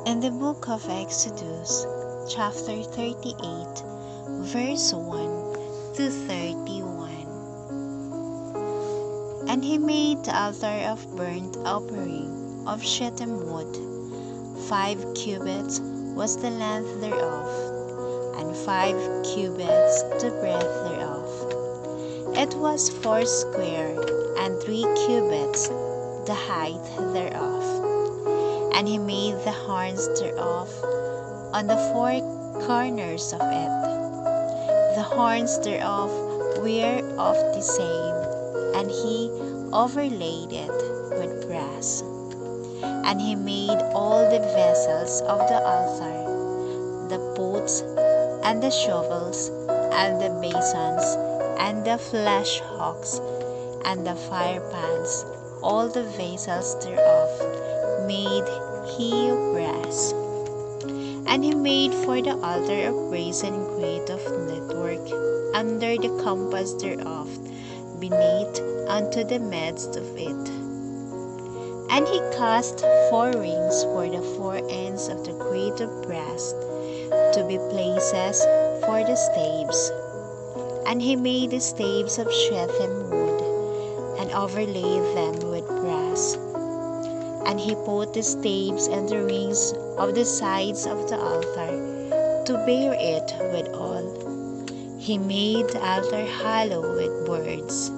In the book of Exodus, chapter 38, verse 1 to 31. And he made the altar of burnt offering of shittim wood. 5 cubits was the length thereof, and 5 cubits the breadth thereof. It was foursquare, and 3 cubits the height thereof. And he made the horns thereof on the 4 corners of it. The horns thereof were of the same, and he overlaid it with brass. And he made all the vessels of the altar, the pots, and the shovels, and the basins, and the flesh hooks, and the firepans, all the vessels thereof made he of brass. And he made for the altar a brazen grate of network under the compass thereof, beneath unto the midst of it. And he cast 4 rings for the 4 ends of the grate of brass, to be places for the staves. And he made the staves of shittim wood, and overlaid them with brass. And he put the staves and the rings of the sides of the altar, to bear it withal. He made the altar hollow with boards.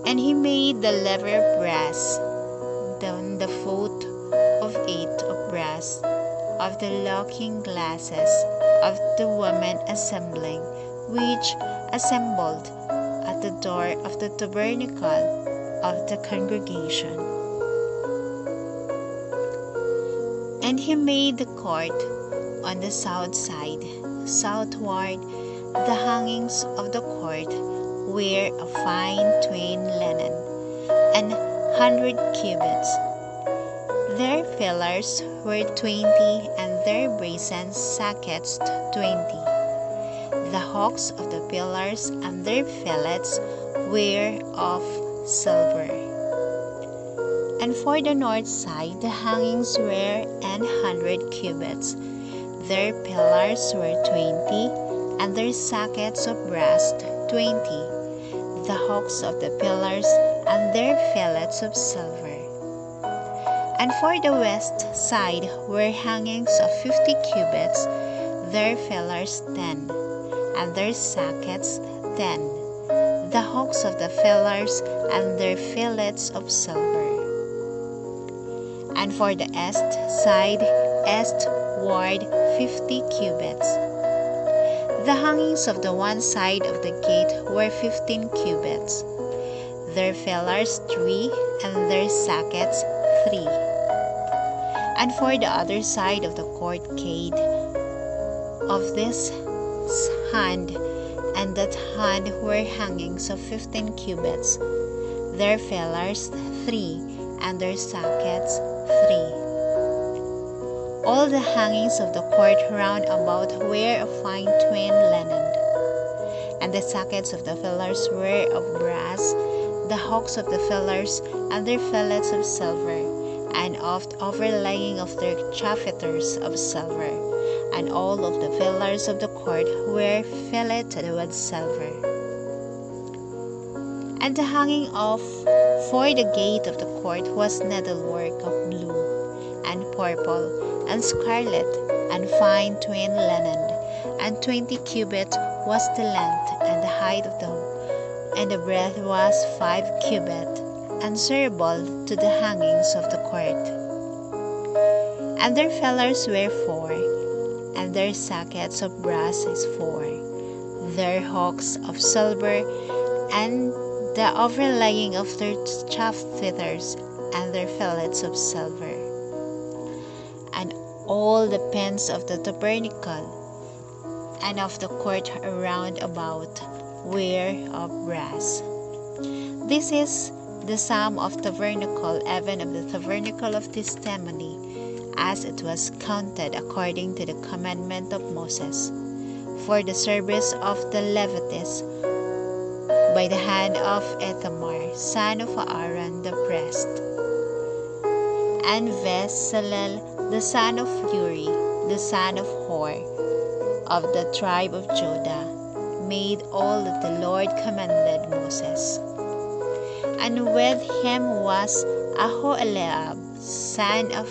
And he made the lever of brass, the foot of 8 of brass, of the looking glasses of the women assembling, which assembled at the door of the tabernacle of the congregation. And he made the court on the south side, southward. The hangings of the court were of fine twined linen, and 100 cubits. Their pillars were 20, and their brazen sockets 20. The hooks of the pillars and their fillets were of silver. And for the north side the hangings were 100 cubits. Their pillars were 20, and their sockets of brass 20. The hooks of the pillars and their fillets of silver. And for the west side were hangings of 50 cubits, their pillars 10, and their sockets 10. The hooks of the pillars and their fillets of silver. And for the east side, eastward 50 cubits. The hangings of the one side of the gate were 15 cubits. Their pillars 3, and their sockets 3. And for the other side of the court gate, of this hand and that hand were hangings of 15 cubits. Their pillars 3, and their sockets 3. All the hangings of the court round about were of fine twined linen, and the sockets of the pillars were of brass, the hooks of the pillars and their fillets of silver, and of the overlaying of their chapiters of silver, and all of the pillars of the court were filleted with silver. And the hanging of for the gate of the court was needlework of blue, and purple, and scarlet, and fine twined linen, and 20 cubits was the length, and the height of them, and the breadth was 5 cubits, answerable to the hangings of the court. And their pillars were 4, and their sockets of brass is 4, their hooks of silver, and the overlaying of their chapiters and their fillets of silver. And all the pins of the tabernacle and of the court around about were of brass. This is the sum of tabernacle, even of the tabernacle of testimony, as it was counted according to the commandment of Moses, for the service of the Levites, by the hand of Ithamar, son of Aaron the priest. And Bezalel, the son of Uri, the son of Hor, of the tribe of Judah, made all that the Lord commanded Moses. And with him was Aholiab, son of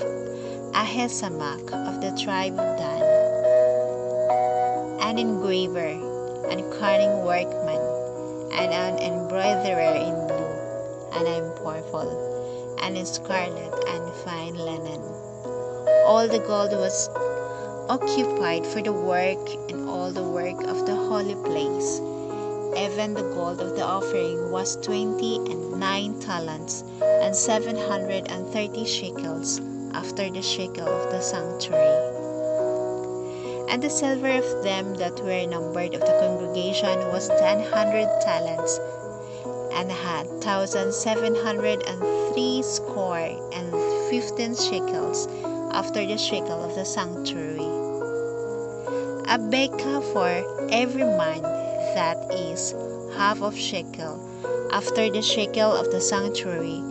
Ahisamach, of the tribe of Dan, an engraver, and cunning workman, and an embroiderer in blue, and in purple, and in scarlet, and fine linen. All the gold was occupied for the work, and all the work of the holy place. Even the gold of the offering was 29 talents, and 730 shekels, after the shekel of the sanctuary. And the silver of them that were numbered of the congregation was 100 talents, and 1,703 score, and 15 shekels, after the shekel of the sanctuary. A bekah for every man, that is, half of shekel, after the shekel of the sanctuary,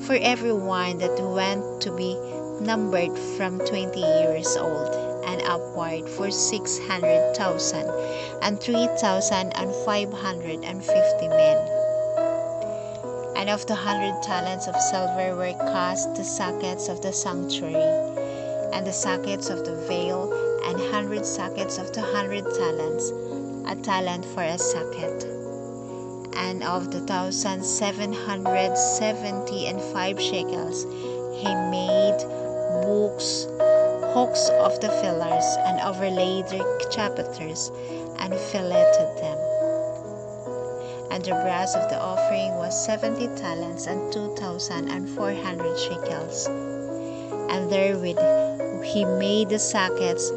for every one that went to be numbered from 20 years old and upward, for 600,000 and 3,550 men. And of the 100 talents of silver were cast the sockets of the sanctuary, and the sockets of the veil, and 100 sockets of the 100 talents, a talent for a socket. And of the 1,775 shekels he made hooks of the pillars, and overlaid their chapiters, and filleted them. And the brass of the offering was 70 talents, and 2,400 shekels. And therewith he made the sockets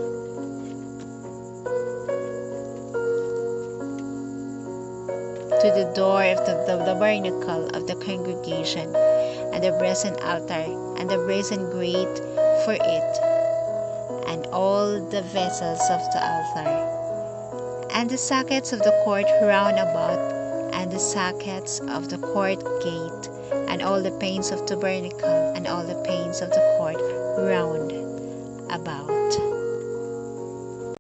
to the door of the tabernacle of the congregation, and the brazen altar, and the brazen grate for it, and all the vessels of the altar, and the sockets of the court round about, and the sockets of the court gate, and all the panes of the tabernacle, and all the panes of the court round about.